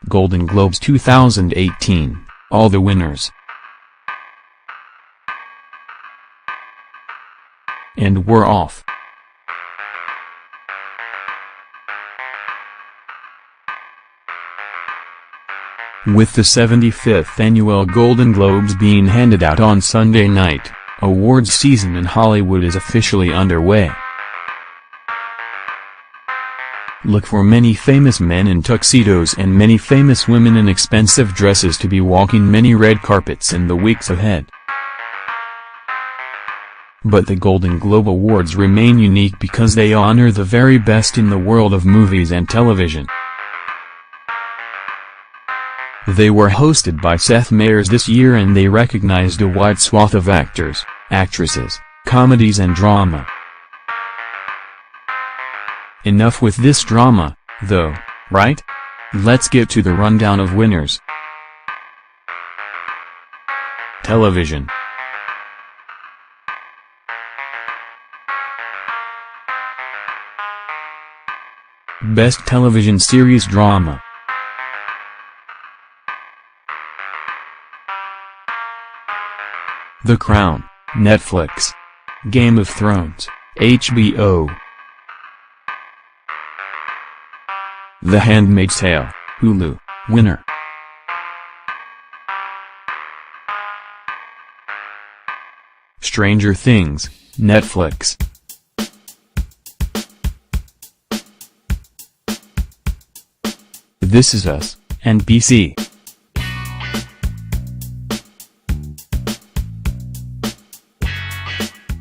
Golden Globes 2018, all the winners. And we're off. With the 75th annual Golden Globes being handed out on Sunday night, awards season in Hollywood is officially underway. Look for many famous men in tuxedos and many famous women in expensive dresses to be walking many red carpets in the weeks ahead. But the Golden Globe Awards remain unique because they honor the very best in the world of movies and television. They were hosted by Seth Meyers this year and they recognized a wide swath of actors, actresses, comedies and drama. Enough with this drama, though, right? Let's get to the rundown of winners. Television. Best Television Series Drama. The Crown, Netflix. Game of Thrones, HBO. The Handmaid's Tale, Hulu, winner. Stranger Things, Netflix. This Is Us, NBC.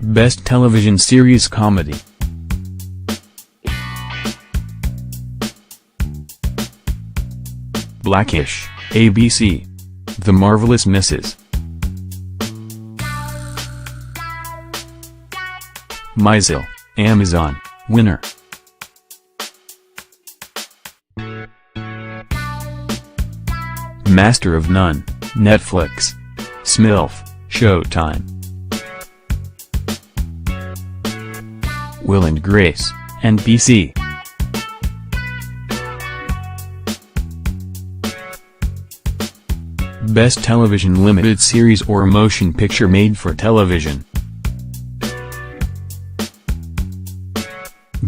Best Television Series Comedy. Blackish, ABC. The Marvelous Mrs. Maisel, Amazon, winner. Master of None, Netflix. Smilf, Showtime. Will and Grace, NBC. Best Television Limited Series or Motion Picture Made for Television.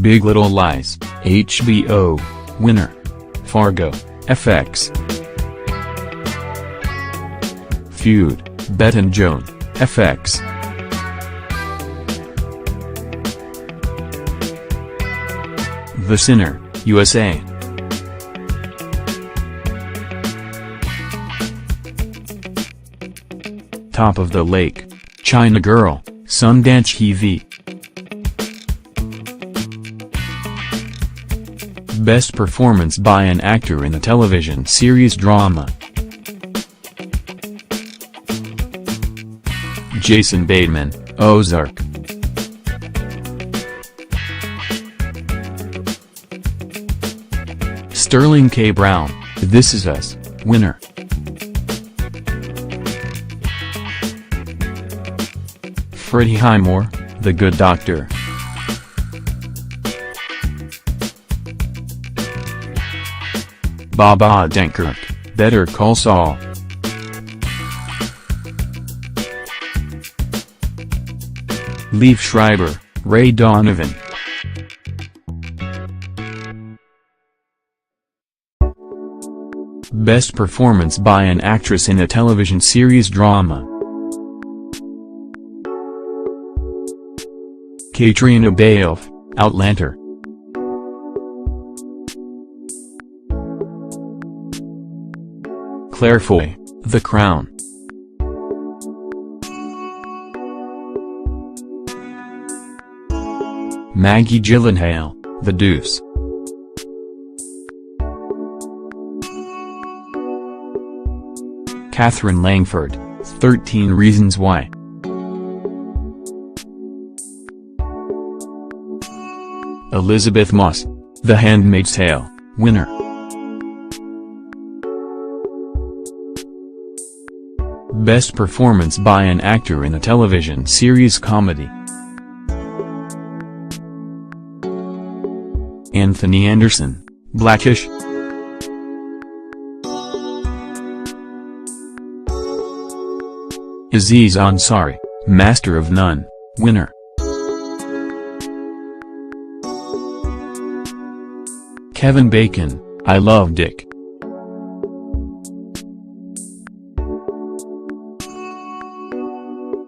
Big Little Lies, HBO, winner. Fargo, FX. Feud, Bette and Joan, FX. The Sinner, USA. Top of the Lake, China Girl, Sundance TV. Best Performance by an Actor in a Television Series Drama. Jason Bateman, Ozark. Sterling K. Brown, This Is Us, winner. Freddie Highmore, The Good Doctor. Bob Odenkirk, Better Call Saul. Liev Schreiber, Ray Donovan. Best Performance by an Actress in a Television Series Drama. Katrina Balfe, Outlander. Claire Foy, The Crown. Maggie Gyllenhaal, The Deuce. Catherine Langford, 13 Reasons Why. Elizabeth Moss, The Handmaid's Tale, winner. Best Performance by an Actor in a Television Series Comedy. Anthony Anderson, Blackish. Aziz Ansari, Master of None, winner. Kevin Bacon, I Love Dick.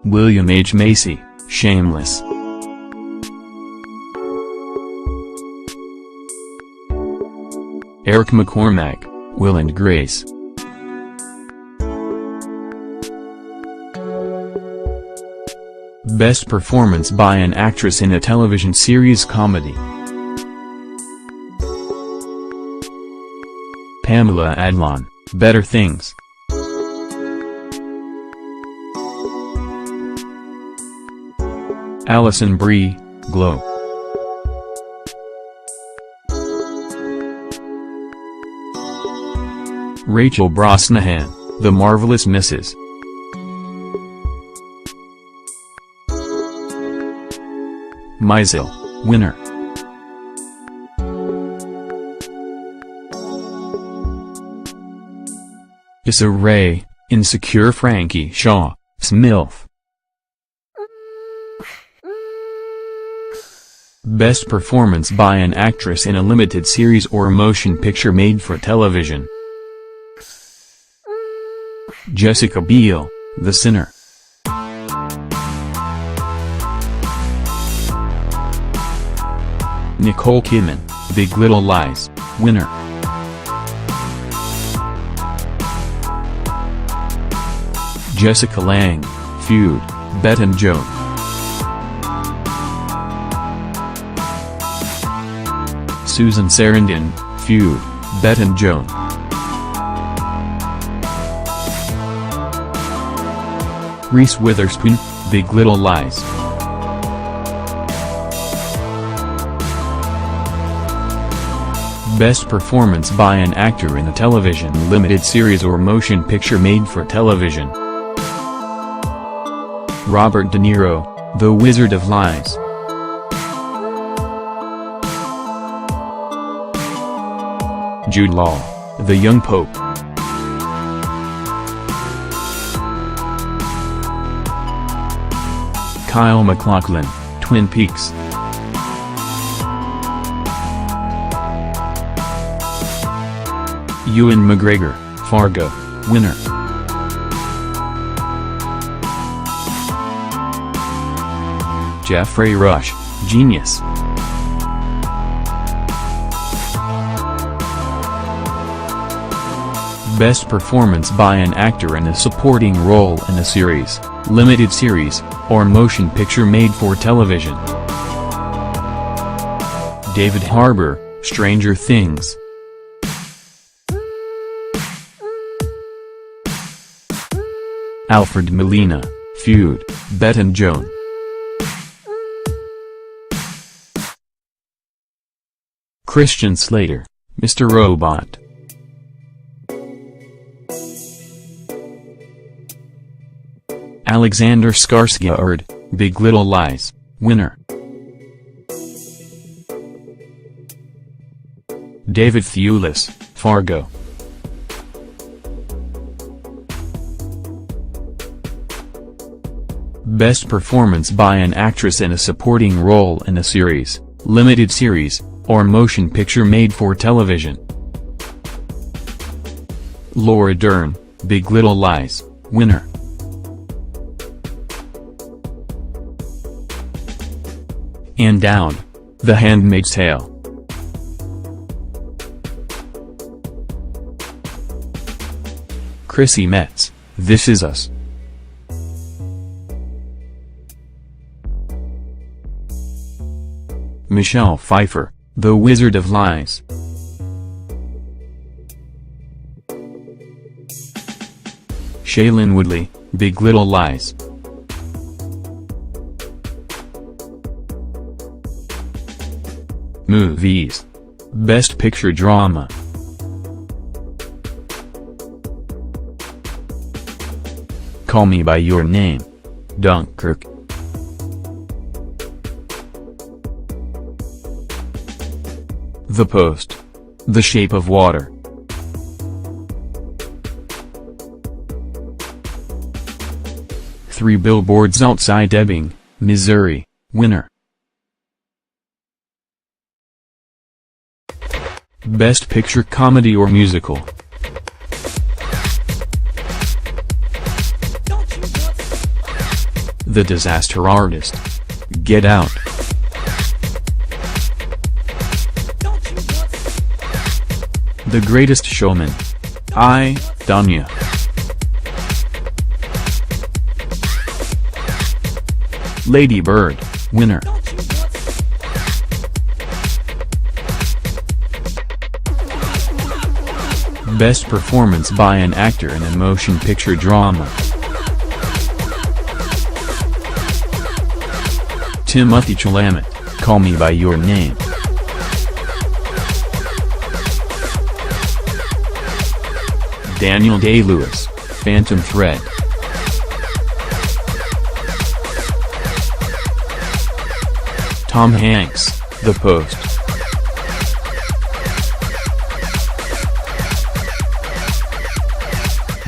William H. Macy, Shameless. Eric McCormack, Will and Grace. Best Performance by an Actress in a Television Series Comedy. Pamela Adlon, Better Things. Alison Brie, Glow. Rachel Brosnahan, The Marvelous Mrs. Maisel, winner. Issa Rae, Insecure Frankie Shaw, Smilf. Best Performance by an Actress in a Limited Series or Motion Picture Made for Television. Jessica Biel, The Sinner. Nicole Kidman, Big Little Lies, winner. Jessica Lange, Feud, Bette and Joan. Susan Sarandon, Feud, Bette and Joan. Reese Witherspoon, Big Little Lies. Best Performance by an Actor in a Television Limited Series or Motion Picture Made for Television. Robert De Niro, The Wizard of Lies. Jude Law, The Young Pope. Kyle MacLachlan, Twin Peaks. Ewan McGregor, Fargo, winner. Geoffrey Rush, Genius. Best Performance by an Actor in a Supporting Role in a Series, Limited Series, or Motion Picture Made for Television. David Harbour, Stranger Things. Alfred Molina, Feud, Bette and Joan. Christian Slater, Mr. Robot. Alexander Skarsgård, Big Little Lies, winner. David Thewlis, Fargo. Best Performance by an Actress in a Supporting Role in a Series, Limited Series, or Motion Picture Made for Television. Laura Dern, Big Little Lies, winner. Anne Dowd, The Handmaid's Tale. Chrissy Metz, This Is Us. Michelle Pfeiffer, The Wizard of Lies. Shailene Woodley, Big Little Lies. Movies. Best Picture Drama. Call Me by Your Name. Dunkirk. The Post. The Shape of Water. 3 Billboards Outside Ebbing, Missouri, winner. Best Picture Comedy or Musical. The Disaster Artist. Get Out. The Greatest Showman. I, Tonya. Lady Bird, winner. Best Performance by an Actor in a Motion Picture Drama. Timothée Chalamet, Call Me by Your Name. Daniel Day-Lewis, Phantom Thread. Tom Hanks, The Post.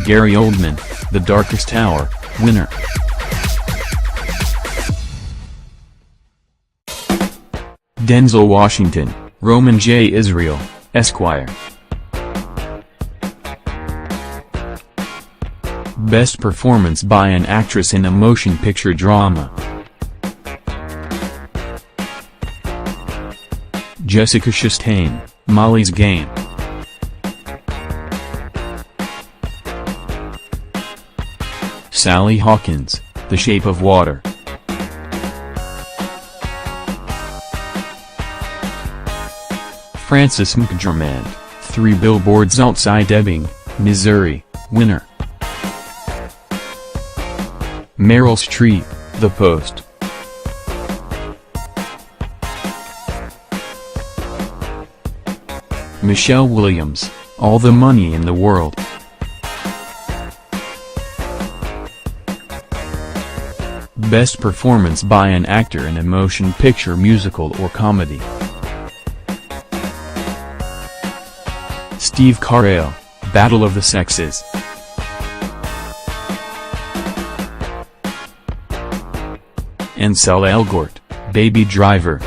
Gary Oldman, The Darkest Hour, winner. Denzel Washington, Roman J. Israel, Esquire. Best Performance by an Actress in a Motion Picture Drama. Jessica Chastain, Molly's Game. Sally Hawkins, The Shape of Water. Frances McDormand, 3 Billboards Outside Ebbing, Missouri, winner. Meryl Streep, The Post. Michelle Williams, All the Money in the World. Best Performance by an Actor in a Motion Picture Musical or Comedy. Steve Carell, Battle of the Sexes. Ansel Elgort, Baby Driver.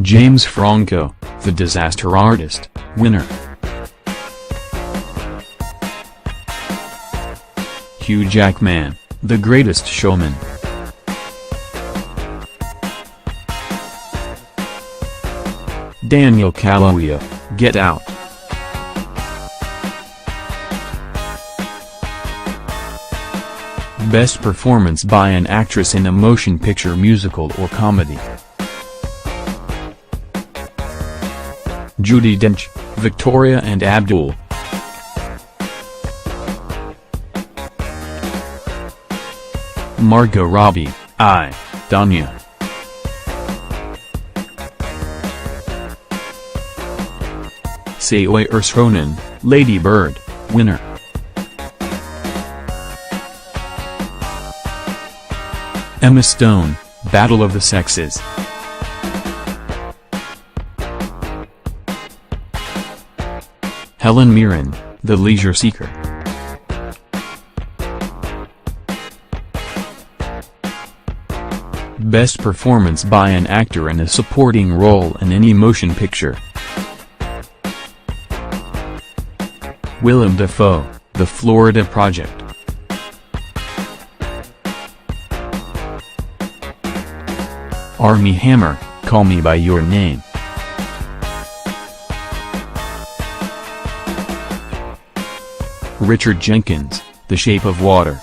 James Franco, The Disaster Artist, winner. Hugh Jackman, The Greatest Showman. Daniel Kaluuya, Get Out. Best Performance by an Actress in a Motion Picture Musical or Comedy. Judi Dench, Victoria and Abdul. Margot Robbie, I, Tonya. Saoirse Ronan, Lady Bird, winner. Emma Stone, Battle of the Sexes. Helen Mirren, The Leisure Seeker. Best Performance by an Actor in a Supporting Role in any Motion Picture. Willem Dafoe, The Florida Project. Armie Hammer, Call Me by Your Name. Richard Jenkins, The Shape of Water.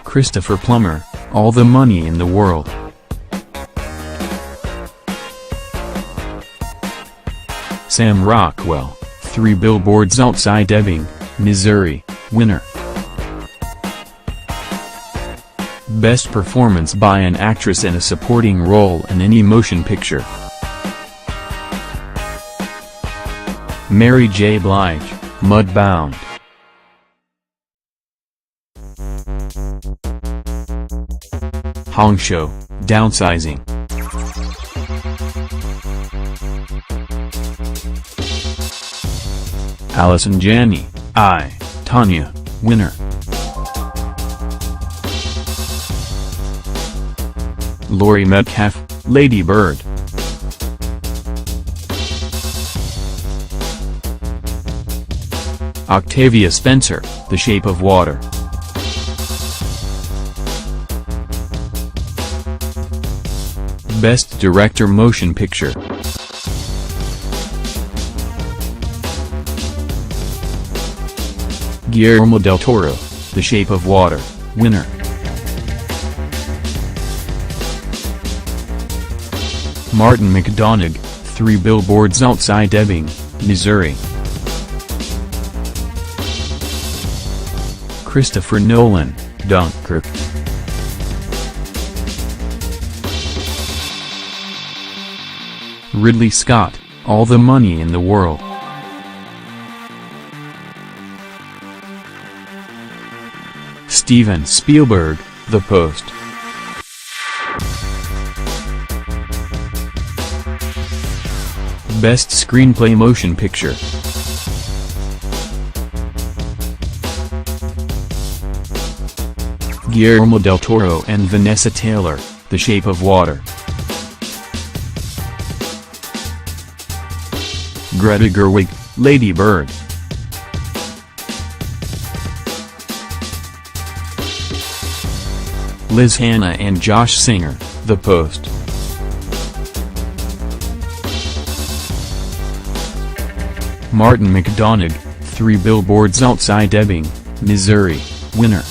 Christopher Plummer, All the Money in the World. Sam Rockwell, 3 Billboards Outside Ebbing, Missouri, winner. Best Performance by an Actress in a Supporting Role in any Motion Picture. Mary J. Blige, Mudbound. Hong Shou, Downsizing. Allison Janney, I, Tonya, winner. Laurie Metcalf, Lady Bird. Octavia Spencer, The Shape of Water. Best Director Motion Picture. Guillermo del Toro, The Shape of Water, winner. Martin McDonagh, 3 Billboards Outside Ebbing, Missouri. Christopher Nolan, Dunkirk. Ridley Scott, All the Money in the World. Steven Spielberg, The Post. Best Screenplay Motion Picture. Guillermo del Toro and Vanessa Taylor, The Shape of Water. Greta Gerwig, Lady Bird. Liz Hannah and Josh Singer, The Post. Martin McDonagh, 3 Billboards Outside Ebbing, Missouri, winner.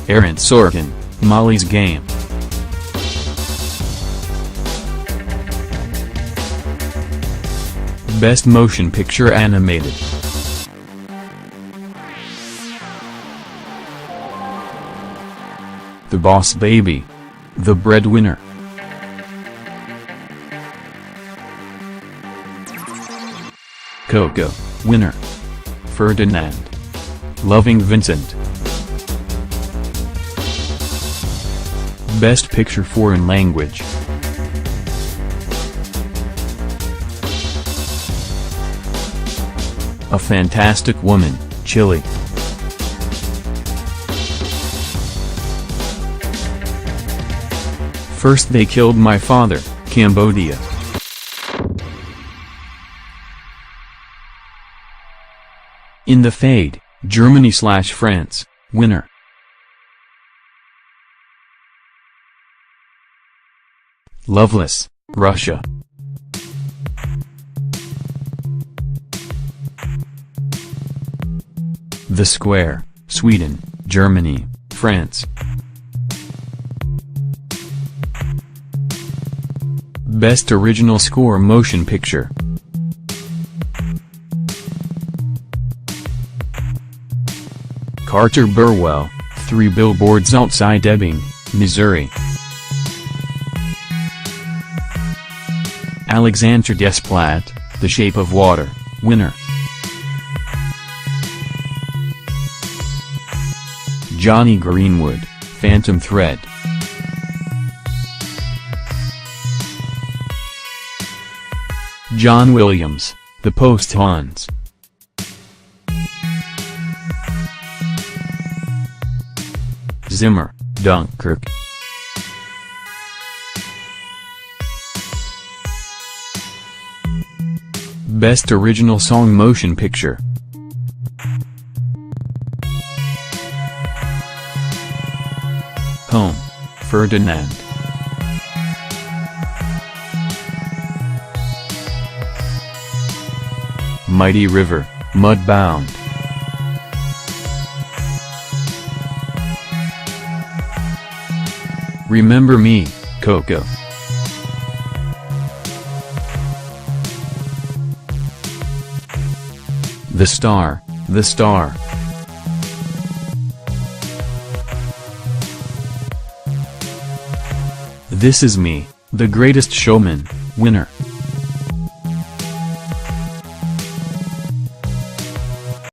Aaron Sorkin, Molly's Game. Best Motion Picture Animated. The Boss Baby, The Breadwinner. Coco, winner. Ferdinand. Loving Vincent. Best Picture Foreign Language. A Fantastic Woman, Chile. First They Killed My Father, Cambodia. In the Fade, Germany/France, winner. Loveless, Russia. The Square, Sweden, Germany, France. Best Original Score Motion Picture. Carter Burwell, 3 Billboards Outside Ebbing, Missouri. Alexandre Desplat, The Shape of Water, winner. Johnny Greenwood, Phantom Thread. John Williams, The Post Hans. Zimmer, Dunkirk. Best Original Song Motion Picture. Home, Ferdinand. Mighty River, Mudbound. Remember Me, Coco. The Star, The Star. This Is Me, The Greatest Showman, winner.